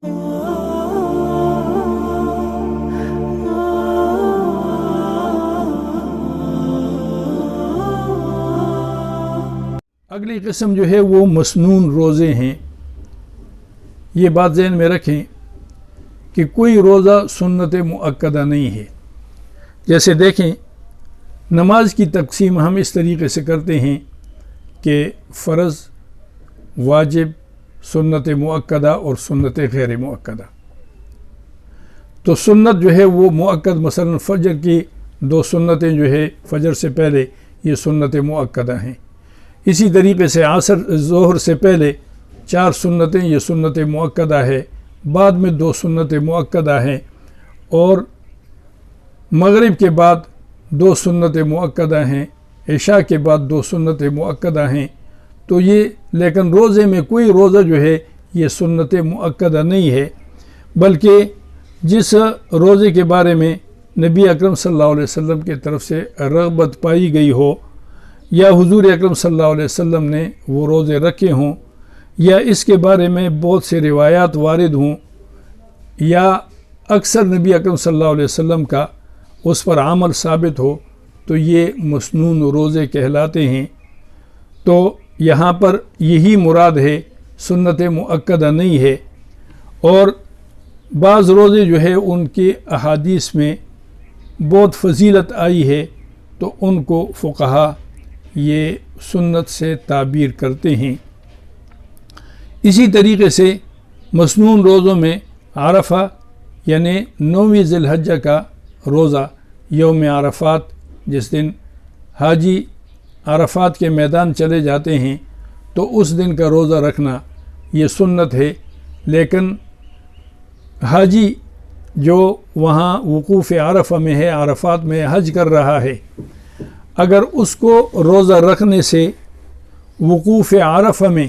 اگلی قسم جو ہے وہ مسنون روزے ہیں۔ یہ بات ذہن میں رکھیں کہ کوئی روزہ سنت مؤکدہ نہیں ہے۔ جیسے دیکھیں نماز کی تقسیم ہم اس طریقے سے کرتے ہیں کہ فرض، واجب، سنت مؤکدہ اور سنت غیر مؤکدہ۔ تو سنت جو ہے وہ مؤکد، مثلا فجر کی 2 سنتیں جو ہے فجر سے پہلے، یہ سنت مؤکدہ ہیں۔ اسی طریقے سے ظہر سے پہلے 4 سنتیں، یہ سنت مؤکدہ ہے۔ بعد میں 2 سنت مؤکدہ ہیں، اور مغرب کے بعد 2 سنت مؤکدہ ہیں، عشاء کے بعد 2 سنت مؤکدہ ہیں۔ تو یہ لیکن روزے میں کوئی روزہ جو ہے یہ سنت مؤکدہ نہیں ہے، بلکہ جس روزے کے بارے میں نبی اکرم صلی اللہ علیہ وسلم کی طرف سے رغبت پائی گئی ہو، یا حضور اکرم صلی اللہ علیہ وسلم نے وہ روزے رکھے ہوں، یا اس کے بارے میں بہت سے روایات وارد ہوں، یا اکثر نبی اکرم صلی اللہ علیہ وسلم کا اس پر عمل ثابت ہو، تو یہ مسنون روزے کہلاتے ہیں۔ تو یہاں پر یہی مراد ہے، سنت مؤکدہ نہیں ہے۔ اور بعض روزے جو ہے ان کی احادیث میں بہت فضیلت آئی ہے، تو ان کو فقہا یہ سنت سے تعبیر کرتے ہیں۔ اسی طریقے سے مسنون روزوں میں عرفہ یعنی 9ویں ذی الحجہ کا روزہ، یوم عرفات، جس دن حاجی عرفات کے میدان چلے جاتے ہیں، تو اس دن کا روزہ رکھنا یہ سنت ہے۔ لیکن حاجی جو وہاں وقوف عرفہ میں ہے، عرفات میں حج کر رہا ہے، اگر اس کو روزہ رکھنے سے وقوف عرفہ میں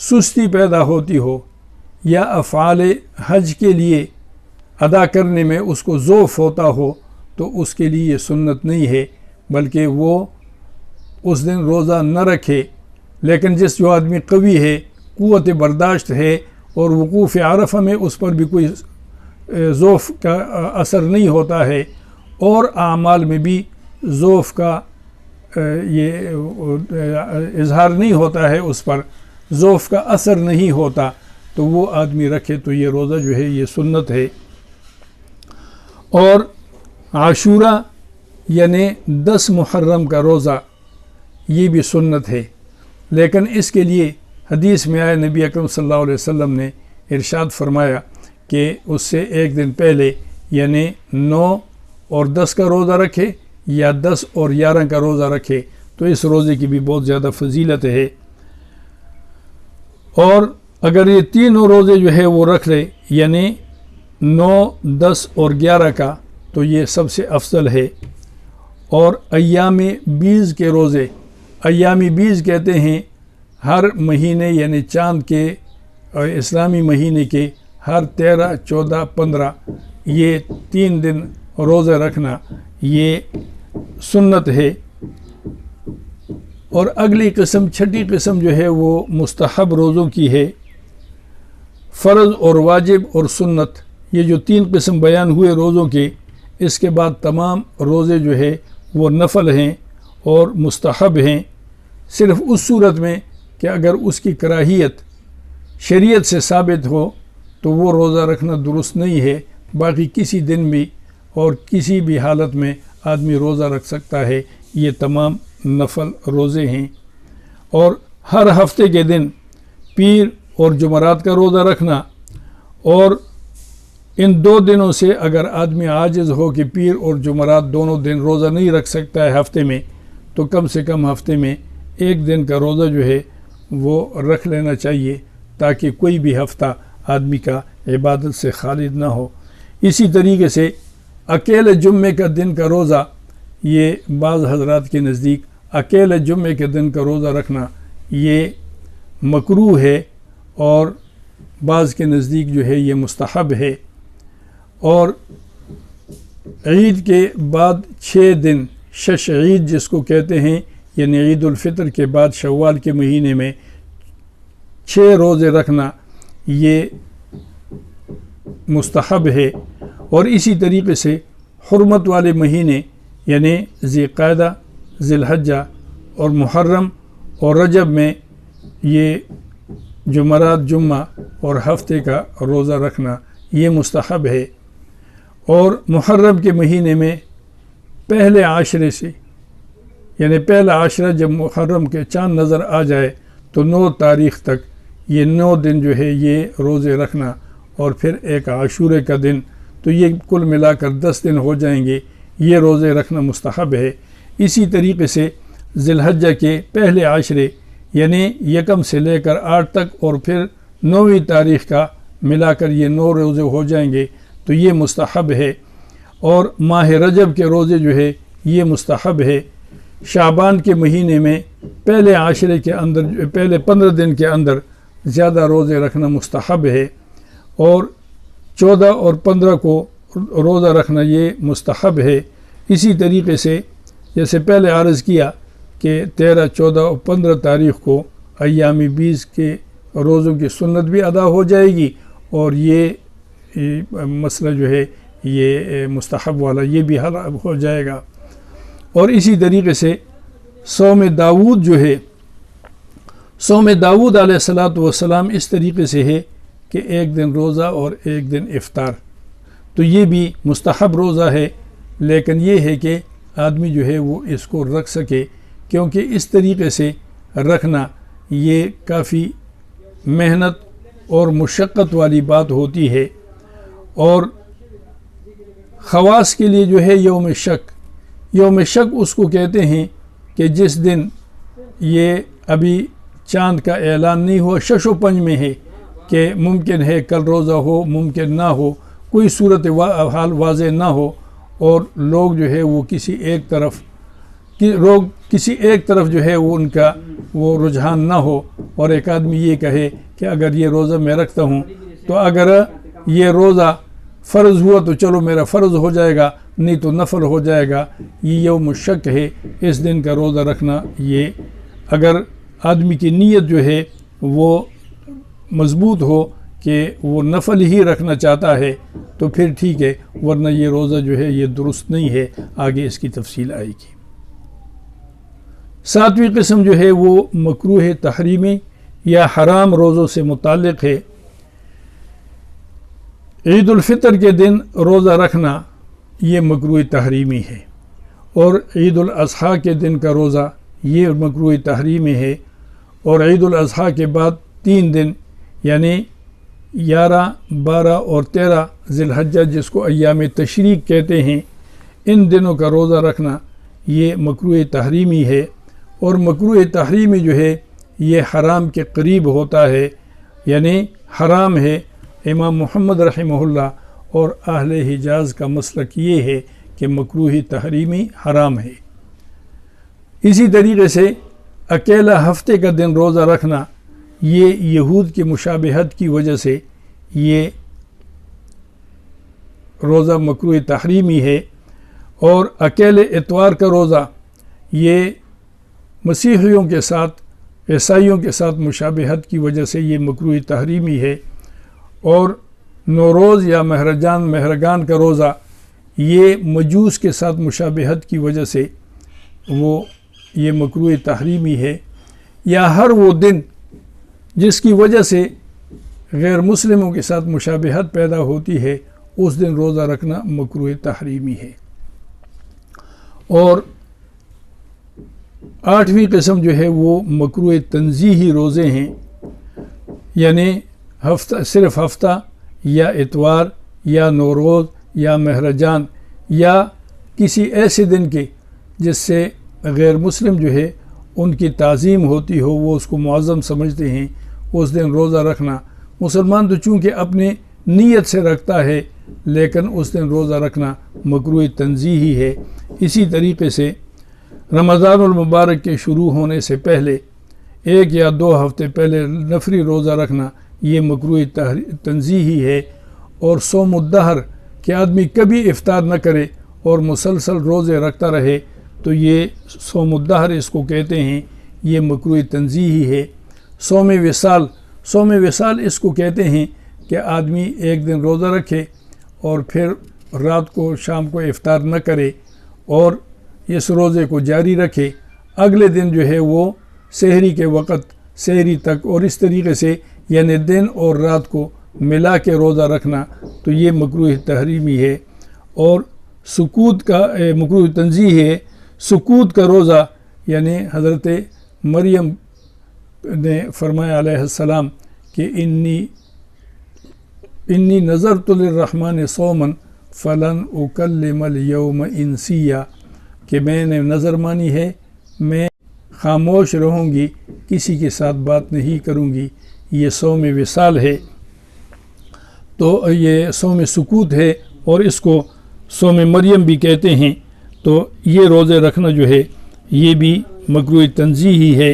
سستی پیدا ہوتی ہو، یا افعال حج کے لیے ادا کرنے میں اس کو ضعف ہوتا ہو، تو اس کے لیے یہ سنت نہیں ہے، بلکہ وہ اس دن روزہ نہ رکھے۔ لیکن جو آدمی قوی ہے، قوت برداشت ہے، اور وقوف عرفہ میں اس پر بھی کوئی ضعف کا اثر نہیں ہوتا ہے، اور اعمال میں بھی ضعف کا یہ اظہار نہیں ہوتا ہے، اس پر ضعف کا اثر نہیں ہوتا، تو وہ آدمی رکھے، تو یہ روزہ جو ہے یہ سنت ہے۔ اور عاشورہ یعنی 10 محرم کا روزہ، یہ بھی سنت ہے، لیکن اس کے لیے حدیث میں آئے نبی اکرم صلی اللہ علیہ وسلم نے ارشاد فرمایا کہ اس سے ایک دن پہلے یعنی 9 اور 10 کا روزہ رکھے، یا 10 اور 11 کا روزہ رکھے، تو اس روزے کی بھی بہت زیادہ فضیلت ہے۔ اور اگر یہ تینوں روزے جو ہے وہ رکھ لے، یعنی 9، 10 اور 11 کا، تو یہ سب سے افضل ہے۔ اور ایام بیز کے روزے، ایام بیز کہتے ہیں ہر مہینے یعنی چاند کے اور اسلامی مہینے کے ہر 13، 14، 15 یہ 3 دن روزہ رکھنا یہ سنت ہے۔ اور اگلی قسم، چھٹی قسم جو ہے وہ مستحب روزوں کی ہے۔ فرض اور واجب اور سنت، یہ جو 3 قسم بیان ہوئے روزوں کے، اس کے بعد تمام روزے جو ہے وہ نفل ہیں اور مستحب ہیں، صرف اس صورت میں کہ اگر اس کی کراہیت شریعت سے ثابت ہو تو وہ روزہ رکھنا درست نہیں ہے۔ باقی کسی دن بھی اور کسی بھی حالت میں آدمی روزہ رکھ سکتا ہے، یہ تمام نفل روزے ہیں۔ اور ہر ہفتے کے دن پیر اور جمعرات کا روزہ رکھنا، اور ان 2 دنوں سے اگر آدمی عاجز ہو کہ پیر اور جمعرات دونوں دن روزہ نہیں رکھ سکتا ہے ہفتے میں، تو کم سے کم ہفتے میں 1 دن کا روزہ جو ہے وہ رکھ لینا چاہیے، تاکہ کوئی بھی ہفتہ آدمی کا عبادت سے خالد نہ ہو۔ اسی طریقے سے اکیلے جمعے کا دن کا روزہ، یہ بعض حضرات کے نزدیک اکیلے جمعے کے دن کا روزہ رکھنا یہ مکروہ ہے، اور بعض کے نزدیک جو ہے یہ مستحب ہے۔ اور عید کے بعد 6 دن، شش عید جس کو کہتے ہیں، یعنی عید الفطر کے بعد شوال کے مہینے میں 6 روزے رکھنا یہ مستحب ہے۔ اور اسی طریقے سے حرمت والے مہینے یعنی ذی قعدہ، ذی الحجہ اور محرم اور رجب میں یہ جمعرات، جمعہ اور ہفتے کا روزہ رکھنا یہ مستحب ہے۔ اور محرم کے مہینے میں پہلے عاشرے سے یعنی پہلا عاشرہ جب محرم کے چاند نظر آ جائے تو 9 تاریخ تک یہ 9 دن جو ہے یہ روزے رکھنا، اور پھر ایک عاشورے کا دن، تو یہ کل ملا کر 10 دن ہو جائیں گے، یہ روزے رکھنا مستحب ہے۔ اسی طریقے سے ذی الحجہ کے پہلے عاشرے یعنی 1 سے لے کر 8 تک اور پھر 9ویں تاریخ کا ملا کر یہ 9 روزے ہو جائیں گے، تو یہ مستحب ہے۔ اور ماہ رجب کے روزے جو ہے یہ مستحب ہے۔ شعبان کے مہینے میں پہلے عاشرے کے اندر پہلے 15 دن کے اندر زیادہ روزے رکھنا مستحب ہے، اور 14 اور 15 کو روزہ رکھنا یہ مستحب ہے۔ اسی طریقے سے جیسے پہلے عرض کیا کہ 13، 14 اور 15 تاریخ کو ایام 20 کے روزوں کی سنت بھی ادا ہو جائے گی، اور یہ مسئلہ جو ہے یہ مستحب والا یہ بھی حل ہو جائے گا۔ اور اسی طریقے سے صوم داود جو ہے، صوم داود علیہ السلام اس طریقے سے ہے کہ 1 دن روزہ اور 1 دن افطار، تو یہ بھی مستحب روزہ ہے، لیکن یہ ہے کہ آدمی جو ہے وہ اس کو رکھ سکے، کیونکہ اس طریقے سے رکھنا یہ کافی محنت اور مشقت والی بات ہوتی ہے۔ اور خواص کے لیے جو ہے یوم شک اس کو کہتے ہیں کہ جس دن یہ ابھی چاند کا اعلان نہیں ہوا، شش و پنج میں ہے کہ ممکن ہے کل روزہ ہو، ممکن نہ ہو، کوئی صورت حال واضح نہ ہو، اور لوگ جو ہے وہ کسی ایک طرف جو ہے وہ ان کا وہ رجحان نہ ہو، اور ایک آدمی یہ کہے کہ اگر یہ روزہ میں رکھتا ہوں تو اگر یہ روزہ فرض ہوا تو چلو میرا فرض ہو جائے گا، نہیں تو نفل ہو جائے گا۔ یہ یوم شک ہے، اس دن کا روزہ رکھنا یہ اگر آدمی کی نیت جو ہے وہ مضبوط ہو کہ وہ نفل ہی رکھنا چاہتا ہے تو پھر ٹھیک ہے، ورنہ یہ روزہ جو ہے یہ درست نہیں ہے، آگے اس کی تفصیل آئے گی۔ 7ویں قسم جو ہے وہ مکروہ تحریمی یا حرام روزوں سے متعلق ہے۔ عید الفطر کے دن روزہ رکھنا یہ مکروہ تحریمی ہے، اور عید الاضحیٰ کے دن کا روزہ یہ مکروہ تحریمی ہے، اور عید الاضحیٰ کے بعد 3 دن یعنی 11، 12 اور 13 ذی الحجہ جس کو ایام تشریق کہتے ہیں، ان دنوں کا روزہ رکھنا یہ مکروہ تحریمی ہے، اور مکروہ تحریمی جو ہے یہ حرام کے قریب ہوتا ہے، یعنی حرام ہے۔ امام محمد رحمہ اللہ اور اہل حجاز کا مسلک یہ ہے کہ مکروہ تحریمی حرام ہے۔ اسی طریقے سے اکیلا ہفتے کا دن روزہ رکھنا یہ یہود کی مشابہت کی وجہ سے یہ روزہ مکروہ تحریمی ہے، اور اکیلے اتوار کا روزہ یہ مسیحیوں کے ساتھ، عیسائیوں کے ساتھ مشابہت کی وجہ سے یہ مکروہ تحریمی ہے، اور نوروز یا مہرگان کا روزہ یہ مجوس کے ساتھ مشابہت کی وجہ سے وہ یہ مکروہ تحریمی ہے، یا ہر وہ دن جس کی وجہ سے غیر مسلموں کے ساتھ مشابہت پیدا ہوتی ہے اس دن روزہ رکھنا مکروہ تحریمی ہے۔ اور 8ویں قسم جو ہے وہ مکروہ تنزیہی روزے ہیں، یعنی صرف ہفتہ یا اتوار یا نوروز یا مہرجان یا کسی ایسے دن کے جس سے غیر مسلم جو ہے ان کی تعظیم ہوتی ہو، وہ اس کو معظم سمجھتے ہیں، اس دن روزہ رکھنا مسلمان تو چونکہ اپنے نیت سے رکھتا ہے لیکن اس دن روزہ رکھنا مکروہ تنزیہی ہے۔ اسی طریقے سے رمضان المبارک کے شروع ہونے سے پہلے 1 یا 2 ہفتے پہلے نفلی روزہ رکھنا یہ مکروہ تنزیہی ہے، اور صوم الدہر کہ آدمی کبھی افطار نہ کرے اور مسلسل روزے رکھتا رہے تو یہ صوم الدہر اس کو کہتے ہیں، یہ مکروہ تنزیہی ہے۔ صوم وصال اس کو کہتے ہیں کہ آدمی ایک دن روزہ رکھے اور پھر رات کو شام کو افطار نہ کرے اور اس روزے کو جاری رکھے، اگلے دن جو ہے وہ سحری کے وقت سحری تک اور اس طریقے سے یعنی دن اور رات کو ملا کے روزہ رکھنا، تو یہ مکروہ تحریمی ہے۔ اور سکوت کا مکروہ تنزیہ ہے، سکوت کا روزہ، یعنی حضرت مریم نے فرمایا علیہ السلام کہ انی نظرت للرحمن صوما فلن اکلم اليوم انسیا، کہ میں نے نظر مانی ہے میں خاموش رہوں گی، کسی کے ساتھ بات نہیں کروں گی۔ یہ صوم وصال ہے، تو یہ صوم سکوت ہے اور اس کو صوم مریم بھی کہتے ہیں۔ تو یہ روزے رکھنا جو ہے یہ بھی مکروہ تنزیہ ہی ہے،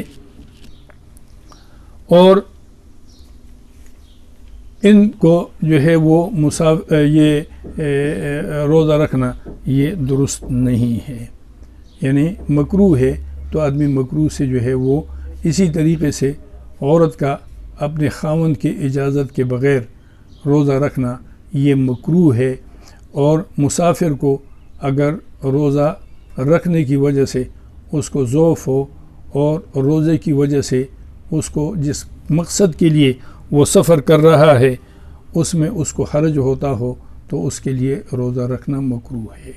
اور ان کو جو ہے وہ یہ روزہ رکھنا یہ درست نہیں ہے، یعنی مکروہ ہے۔ تو آدمی مکروہ سے جو ہے وہ اسی طریقے سے عورت کا اپنے خاوند کی اجازت کے بغیر روزہ رکھنا یہ مکروہ ہے، اور مسافر کو اگر روزہ رکھنے کی وجہ سے اس کو ضعف ہو اور روزے کی وجہ سے اس کو جس مقصد کے لیے وہ سفر کر رہا ہے اس میں اس کو حرج ہوتا ہو تو اس کے لیے روزہ رکھنا مکروہ ہے۔